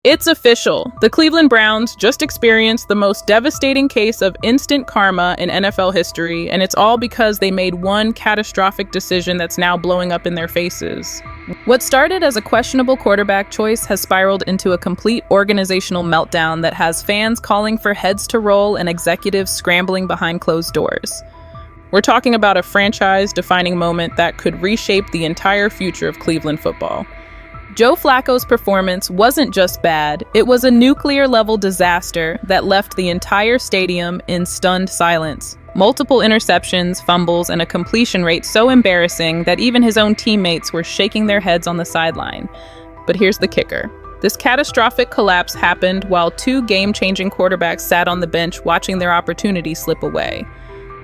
It's official. The Cleveland Browns just experienced the most devastating case of instant karma in NFL history, and it's all because they made one catastrophic decision that's now blowing up in their faces. What started as a questionable quarterback choice has spiraled into a complete organizational meltdown that has fans calling for heads to roll and executives scrambling behind closed doors. We're talking about a franchise-defining moment that could reshape the entire future of Cleveland football. Joe Flacco's performance wasn't just bad, it was a nuclear-level disaster that left the entire stadium in stunned silence. Multiple interceptions, fumbles, and a completion rate so embarrassing that even his own teammates were shaking their heads on the sideline. But here's the kicker. This catastrophic collapse happened while two game-changing quarterbacks sat on the bench watching their opportunity slip away.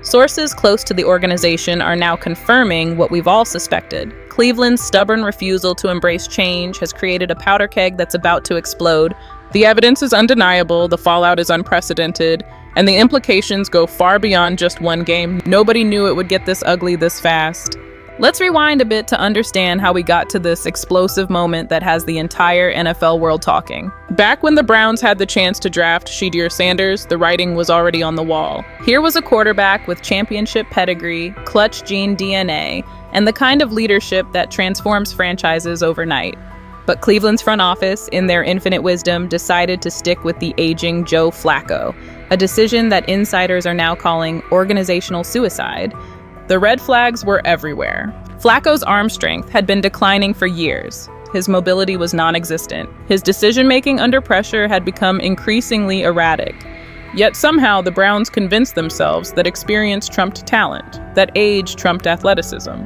Sources close to the organization are now confirming what we've all suspected. Cleveland's stubborn refusal to embrace change has created a powder keg that's about to explode. The evidence is undeniable, the fallout is unprecedented, and the implications go far beyond just one game. Nobody knew it would get this ugly this fast. Let's rewind a bit to understand how we got to this explosive moment that has the entire NFL world talking. Back when the Browns had the chance to draft Shedeur Sanders, the writing was already on the wall. Here was a quarterback with championship pedigree, clutch gene DNA, and the kind of leadership that transforms franchises overnight. But Cleveland's front office, in their infinite wisdom, decided to stick with the aging Joe Flacco, a decision that insiders are now calling organizational suicide. The red flags were everywhere. Flacco's arm strength had been declining for years. His mobility was non-existent. His decision-making under pressure had become increasingly erratic. Yet somehow the Browns convinced themselves that experience trumped talent, that age trumped athleticism.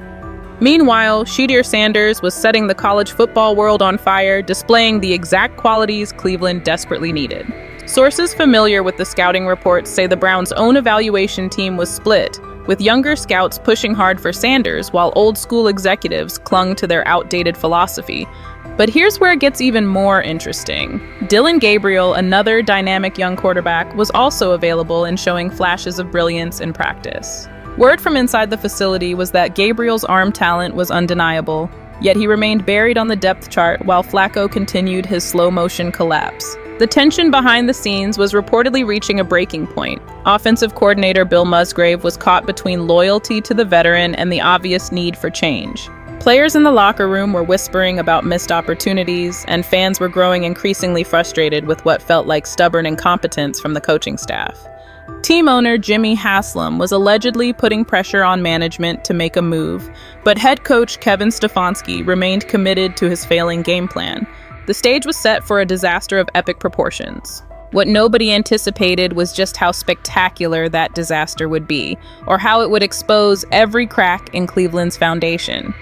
Meanwhile, Shedeur Sanders was setting the college football world on fire, displaying the exact qualities Cleveland desperately needed. Sources familiar with the scouting reports say the Browns' own evaluation team was split, with younger scouts pushing hard for Sanders while old-school executives clung to their outdated philosophy. But here's where it gets even more interesting. Gabriel, another dynamic young quarterback, was also available and showing flashes of brilliance in practice. Word from inside the facility was that Gabriel's arm talent was undeniable, yet he remained buried on the depth chart while Flacco continued his slow-motion collapse. The tension behind the scenes was reportedly reaching a breaking point. Offensive coordinator Bill Musgrave was caught between loyalty to the veteran and the obvious need for change. Players in the locker room were whispering about missed opportunities, and fans were growing increasingly frustrated with what felt like stubborn incompetence from the coaching staff. Team owner Jimmy Haslam was allegedly putting pressure on management to make a move, but head coach Kevin Stefanski remained committed to his failing game plan. The stage was set for a disaster of epic proportions. What nobody anticipated was just how spectacular that disaster would be, or how it would expose every crack in Cleveland's foundation.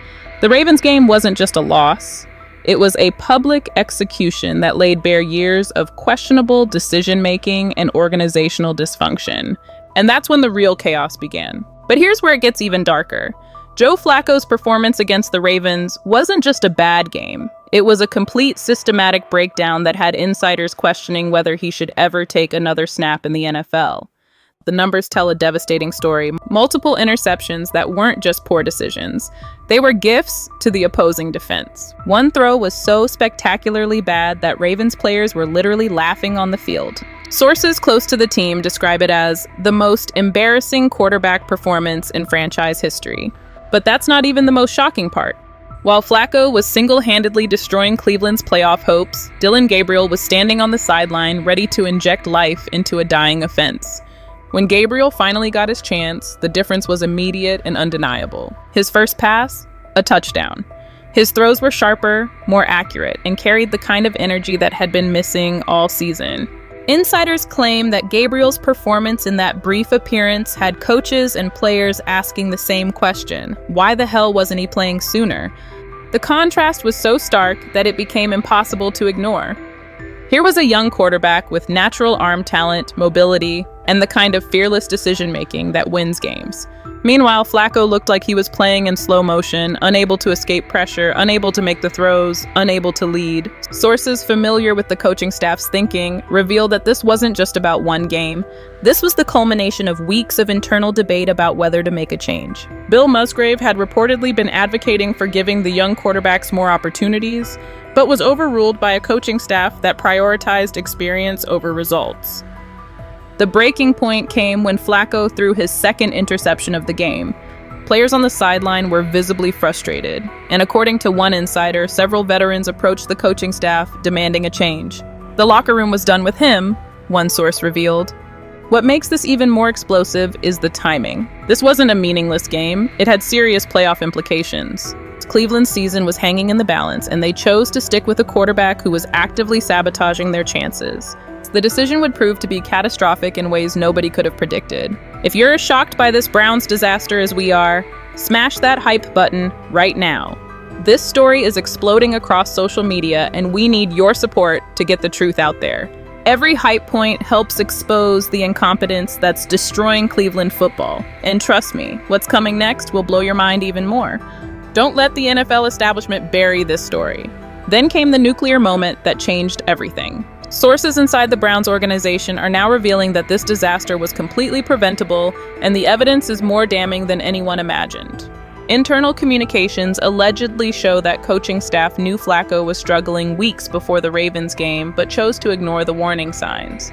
The Ravens game wasn't just a loss. It was a public execution that laid bare years of questionable decision-making and organizational dysfunction. And that's when the real chaos began. But here's where it gets even darker. Joe Flacco's performance against the Ravens wasn't just a bad game. It was a complete systematic breakdown that had insiders questioning whether he should ever take another snap in the NFL. The numbers tell a devastating story. Multiple interceptions that weren't just poor decisions. They were gifts to the opposing defense. One throw was so spectacularly bad that Ravens players were literally laughing on the field. Sources close to the team describe it as the most embarrassing quarterback performance in franchise history. But that's not even the most shocking part. While Flacco was single-handedly destroying Cleveland's playoff hopes, Gabriel was standing on the sideline ready to inject life into a dying offense. When Gabriel finally got his chance, the difference was immediate and undeniable. His first pass? A touchdown. His throws were sharper, more accurate, and carried the kind of energy that had been missing all season. Insiders claim that Gabriel's performance in that brief appearance had coaches and players asking the same question: why the hell wasn't he playing sooner? The contrast was so stark that it became impossible to ignore. Here was a young quarterback with natural arm talent, mobility, and the kind of fearless decision-making that wins games. Meanwhile, Flacco looked like he was playing in slow motion, unable to escape pressure, unable to make the throws, unable to lead. Sources familiar with the coaching staff's thinking reveal that this wasn't just about one game. This was the culmination of weeks of internal debate about whether to make a change. Bill Musgrave had reportedly been advocating for giving the young quarterbacks more opportunities, but was overruled by a coaching staff that prioritized experience over results. The breaking point came when Flacco threw his second interception of the game. Players on the sideline were visibly frustrated, and according to one insider, several veterans approached the coaching staff demanding a change. The locker room was done with him, one source revealed. What makes this even more explosive is the timing. This wasn't a meaningless game, it had serious playoff implications. Cleveland's season was hanging in the balance, and they chose to stick with a quarterback who was actively sabotaging their chances. The decision would prove to be catastrophic in ways nobody could have predicted. If you're as shocked by this Browns disaster as we are, smash that hype button right now. This story is exploding across social media, and we need your support to get the truth out there. Every hype point helps expose the incompetence that's destroying Cleveland football. And trust me, what's coming next will blow your mind even more. Don't let the NFL establishment bury this story. Then came the nuclear moment that changed everything. Sources inside the Browns organization are now revealing that this disaster was completely preventable, and the evidence is more damning than anyone imagined. Internal communications allegedly show that coaching staff knew Flacco was struggling weeks before the Ravens game, but chose to ignore the warning signs.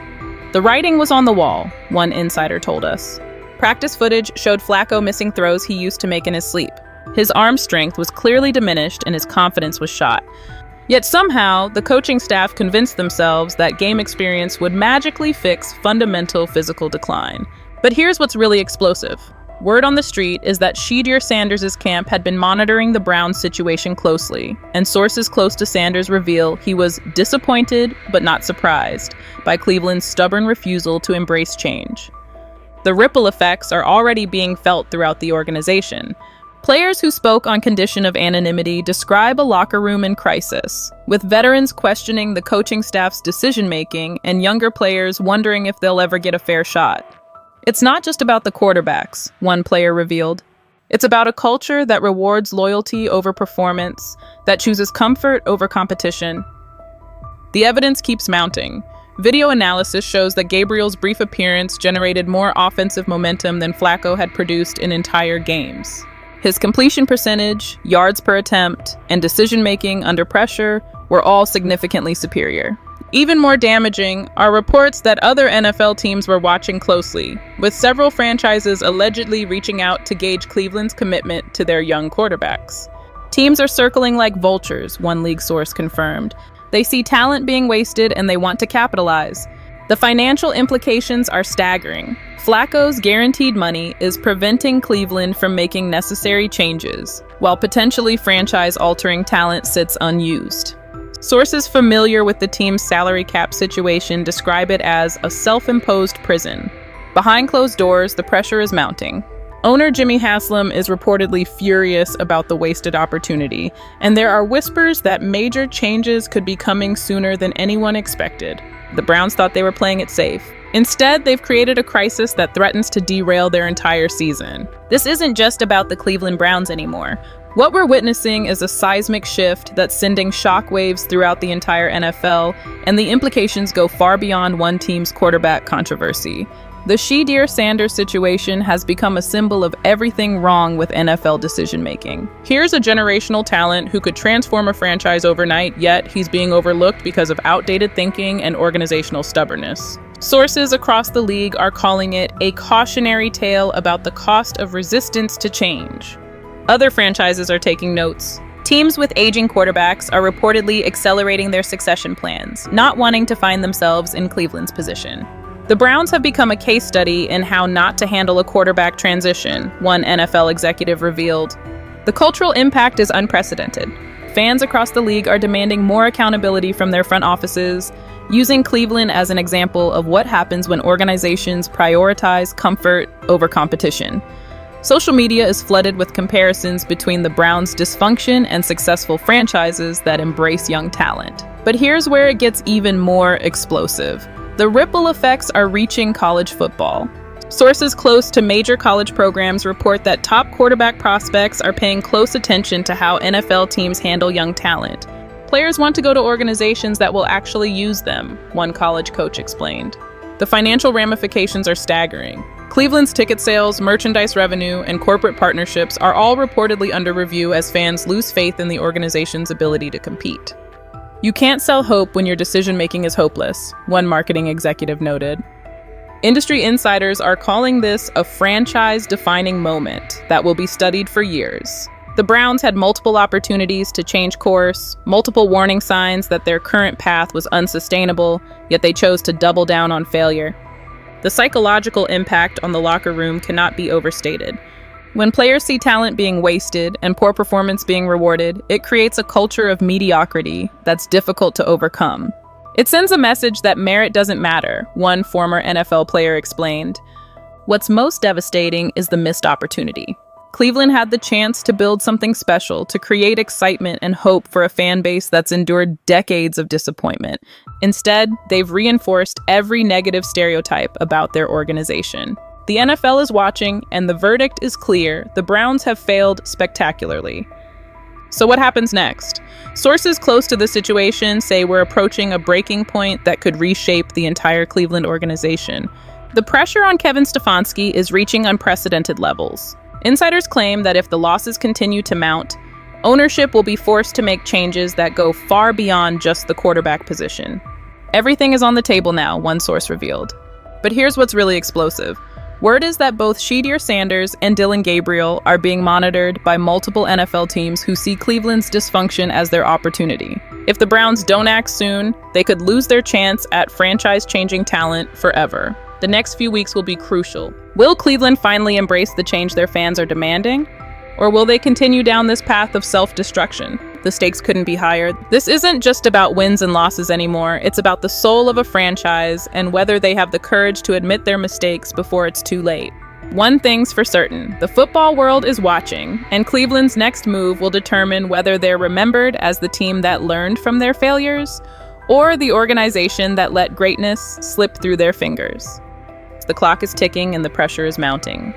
The writing was on the wall, one insider told us. Practice footage showed Flacco missing throws he used to make in his sleep. His arm strength was clearly diminished and his confidence was shot. Yet somehow, the coaching staff convinced themselves that game experience would magically fix fundamental physical decline. But here's what's really explosive. Word on the street is that Shedeur Sanders' camp had been monitoring the Browns' situation closely, and sources close to Sanders reveal he was disappointed but not surprised by Cleveland's stubborn refusal to embrace change. The ripple effects are already being felt throughout the organization. Players who spoke on condition of anonymity describe a locker room in crisis, with veterans questioning the coaching staff's decision-making and younger players wondering if they'll ever get a fair shot. It's not just about the quarterbacks, one player revealed. It's about a culture that rewards loyalty over performance, that chooses comfort over competition. The evidence keeps mounting. Video analysis shows that Gabriel's brief appearance generated more offensive momentum than Flacco had produced in entire games. His completion percentage, yards per attempt, and decision-making under pressure were all significantly superior. Even more damaging are reports that other NFL teams were watching closely, with several franchises allegedly reaching out to gauge Cleveland's commitment to their young quarterbacks. Teams are circling like vultures, one league source confirmed. They see talent being wasted and they want to capitalize. The financial implications are staggering. Flacco's guaranteed money is preventing Cleveland from making necessary changes, while potentially franchise-altering talent sits unused. Sources familiar with the team's salary cap situation describe it as a self-imposed prison. Behind closed doors, the pressure is mounting. Owner Jimmy Haslam is reportedly furious about the wasted opportunity, and there are whispers that major changes could be coming sooner than anyone expected. The Browns thought they were playing it safe. Instead, they've created a crisis that threatens to derail their entire season. This isn't just about the Cleveland Browns anymore. What we're witnessing is a seismic shift that's sending shockwaves throughout the entire NFL, and the implications go far beyond one team's quarterback controversy. The Shedeur Sanders situation has become a symbol of everything wrong with NFL decision-making. Here's a generational talent who could transform a franchise overnight, yet he's being overlooked because of outdated thinking and organizational stubbornness. Sources across the league are calling it a cautionary tale about the cost of resistance to change. Other franchises are taking notes. Teams with aging quarterbacks are reportedly accelerating their succession plans, not wanting to find themselves in Cleveland's position. The Browns have become a case study in how not to handle a quarterback transition, one NFL executive revealed. The cultural impact is unprecedented. Fans across the league are demanding more accountability from their front offices, using Cleveland as an example of what happens when organizations prioritize comfort over competition. Social media is flooded with comparisons between the Browns' dysfunction and successful franchises that embrace young talent. But here's where it gets even more explosive. The ripple effects are reaching college football. Sources close to major college programs report that top quarterback prospects are paying close attention to how NFL teams handle young talent. Players want to go to organizations that will actually use them, one college coach explained. The financial ramifications are staggering. Cleveland's ticket sales, merchandise revenue, and corporate partnerships are all reportedly under review as fans lose faith in the organization's ability to compete. "You can't sell hope when your decision-making is hopeless," one marketing executive noted. Industry insiders are calling this a franchise-defining moment that will be studied for years. The Browns had multiple opportunities to change course, multiple warning signs that their current path was unsustainable, yet they chose to double down on failure. The psychological impact on the locker room cannot be overstated. When players see talent being wasted and poor performance being rewarded, it creates a culture of mediocrity that's difficult to overcome. It sends a message that merit doesn't matter, one former NFL player explained. What's most devastating is the missed opportunity. Cleveland had the chance to build something special, to create excitement and hope for a fan base that's endured decades of disappointment. Instead, they've reinforced every negative stereotype about their organization. The NFL is watching, and the verdict is clear. The Browns have failed spectacularly. So what happens next? Sources close to the situation say we're approaching a breaking point that could reshape the entire Cleveland organization. The pressure on Kevin Stefanski is reaching unprecedented levels. Insiders claim that if the losses continue to mount, ownership will be forced to make changes that go far beyond just the quarterback position. Everything is on the table now, one source revealed. But here's what's really explosive. Word is that both Shedeur Sanders and Gabriel are being monitored by multiple NFL teams who see Cleveland's dysfunction as their opportunity. If the Browns don't act soon, they could lose their chance at franchise-changing talent forever. The next few weeks will be crucial. Will Cleveland finally embrace the change their fans are demanding? Or will they continue down this path of self-destruction? The stakes couldn't be higher. This isn't just about wins and losses anymore. It's about the soul of a franchise and whether they have the courage to admit their mistakes before it's too late. One thing's for certain, the football world is watching, and Cleveland's next move will determine whether they're remembered as the team that learned from their failures or the organization that let greatness slip through their fingers. The clock is ticking and the pressure is mounting.